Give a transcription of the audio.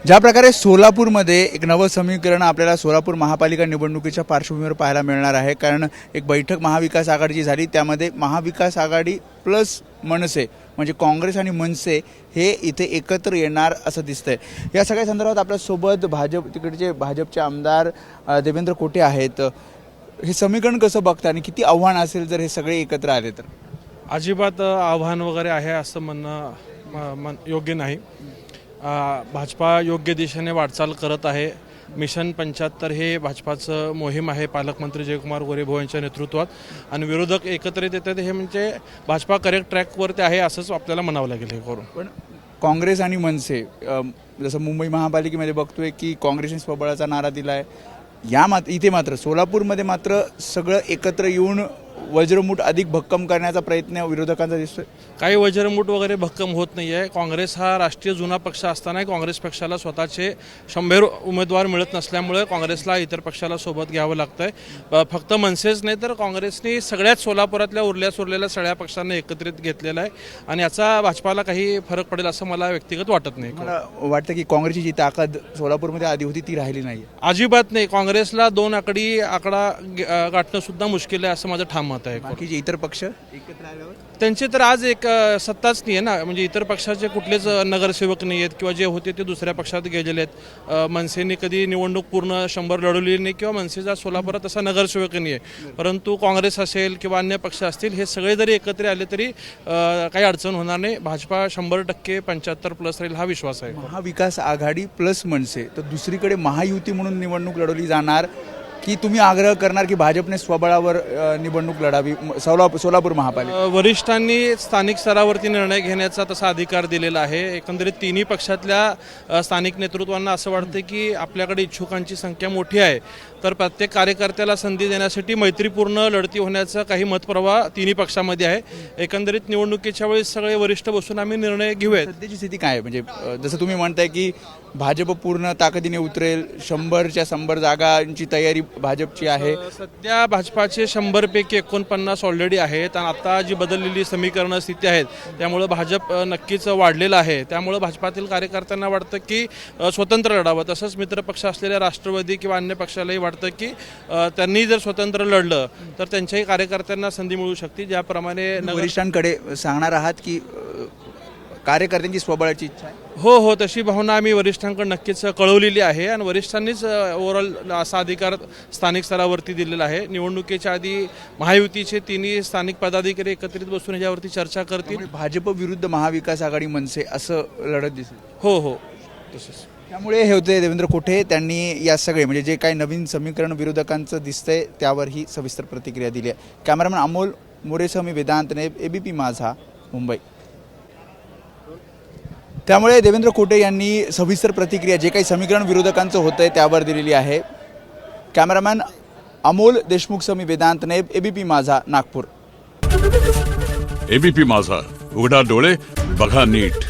ज्या प्रकारे सोलापूरमध्ये एक नवं समीकरण आपल्याला सोलापूर महापालिका निवडणुकीच्या पार्श्वभूमीवर पाहायला मिळणार आहे। कारण एक बैठक महाविकास आघाडीची झाली, त्यामध्ये महाविकास आघाडी प्लस मनसे म्हणजे काँग्रेस आणि मनसे हे इथे एकत्र येणार असं दिसतंय। या सगळ्या संदर्भात आपल्यासोबत तिकडचे भाजपचे आमदार देवेंद्र कोटे आहेत। हे समीकरण कसं बघता आणि किती आव्हान असेल जर हे सगळे एकत्र आले तर? अजिबात आव्हान वगैरे आहे असं म्हणणं योग्य नाही। भाजपा योग्य दिशेने वाटचाल करत आहे। मिशन 75 हे भाजपाचं मोहीम आहे पालकमंत्री जयकुमार गोरेभाऊ यांच्या नेतृत्वात, आणि विरोधक एकत्रित येतात हे म्हणजे भाजपा करेक्ट ट्रॅकवरती आहे असंच आपल्याला म्हणावं लागेल हे करून। पण काँग्रेस आणि मनसे जसं मुंबई महापालिकेमध्ये बघतोय की काँग्रेसने स्वबळाचा नारा दिला आहे, इथे मात्र सोलापूरमध्ये मात्र सगळं एकत्र येऊन वज्रमूठ अधिक भक्कम करण्याचा प्रयत्न विरोधकांचा दिसतोय। काही वज्रमूठ वगैरे भक्कम होत नाही आहे। काँग्रेस हा राष्ट्रीय जुना पक्ष असताना काँग्रेस पक्षाला स्वतःचे 100 उमेदवार मिळत नसल्यामुळे काँग्रेसला इतर पक्षाला सोबत घ्यावं लागतंय। फक्त मनसेच नाही तर काँग्रेसने सगळ्याच सोलापुरातल्या उरलेल्या सगळ्या पक्षांना एकत्रित घेतलेला आहे, आणि याचा भाजपाला काही फरक पडेल असं मला व्यक्तिगत वाटत नाही। मला वाटतं की काँग्रेसची जी ताकद सोलापूरमध्ये आधी होती ती राहिली नाही। अजिबात नाही। काँग्रेसला 2 आकडा गाठणं सुद्धा मुश्किल आहे असं माझं ठाम मत आहे। बाकीचे इतर पक्ष एकत्र आल्यावर त्यांची तर आज एक सत्ताच नाही आहे ना, म्हणजे इतर पक्षाचे कुठलेच नगरसेवक नाही आहेत किंवा जे होते ते दुसऱ्या पक्षात गेलेले आहेत। मनसेने कधी निवडणूक पूर्ण 100 लढवली नाही किंवा मनसेचा सोलापुरात तसा नगरसेवक नाही आहे, परंतु काँग्रेस असेल किंवा अन्य पक्ष असतील हे सगळे जरी एकत्र आले तरी काही अडचण होणार नाही। भाजपा 100% 75+ राहील हा विश्वास आहे। महाविकास आघाडी प्लस मनसे तर दुसरीकडे महायुती म्हणून निवडणूक लढवली जाणार की तुम्ही आग्रह करणार की भाजपने स्वबळावर निवडणूक लढावी सोलापूर महापालिका? वरिष्ठांनी स्थानिक स्तरावरती निर्णय घेण्याचा तसा अधिकार दिलेला आहे। एकंदरीत तिन्ही पक्षातल्या स्थानिक नेतृत्वांना असं वाटतं की आपल्याकडे इच्छुकांची संख्या मोठी आहे, तर प्रत्येक कार्यकर्त्याला संधी देण्यासाठी मैत्रीपूर्ण लढती होण्याचा काही मतप्रवाह तिन्ही पक्षामध्ये आहे। एकंदरीत निवडणुकीच्या वेळेस सगळे वरिष्ठ बसून आम्ही निर्णय घेऊयात। सध्याची स्थिती काय आहे? म्हणजे जसं तुम्ही म्हणताय की भाजप पूर्ण ताकदीने उतरेल, 100च्या 100 जागांची तयारी भाजपची आहे। सध्या भाजपाचे 100 पैकी 49 ऑलरेडी आहेत, आणि आता जी बदललेली समीकरण स्थिती आहेत त्यामुळे भाजप नक्कीच वाढलेलं आहे। त्यामुळे भाजपातील कार्यकर्त्यांना वाटतं की स्वतंत्र लढावं। तसंच मित्रपक्ष असलेल्या राष्ट्रवादी किंवा अन्य पक्षालाही वाटतं की त्यांनी जर स्वतंत्र लढलं तर त्यांच्याही कार्यकर्त्यांना संधी मिळू शकते। ज्याप्रमाणे वरिष्ठांकडे सांगणार आहात की कार्यकर्त्यांची स्वबळाची इच्छा आहे? हो, तशी भावना आम्ही वरिष्ठांकडे नक्कीच कळवलेली आहे, आणि वरिष्ठांनीच ओव्हरऑल असा अधिकार स्थानिक स्तरावरती दिलेला आहे। निवडणुकीच्या आधी महायुतीचे तिन्ही स्थानिक पदाधिकारी एकत्रित बसून याच्यावरती चर्चा करतील। भाजप विरुद्ध महाविकास आघाडी मनसे असं लढत दिसेल? हो तसंच। त्यामुळे हे होते देवेंद्र कोटे, त्यांनी या सगळे म्हणजे जे काही नवीन समीकरण विरोधकांचं दिसतंय त्यावर ही सविस्तर प्रतिक्रिया दिली आहे। कॅमेरामॅन अमोल मोरेसह मी वेदांत नेब, ABP माझा, मुंबई। त्यामुळे देवेंद्र कोटे यांनी सविस्तर प्रतिक्रिया जे काही समीकरण विरोधकांचं होतंय त्यावर दिलेली आहे। कॅमेरामॅन अमोल देशमुखसह मी वेदांत नेब, ABP माझा, नागपूर। ABP माझा, उघडा डोळे बघा नीट।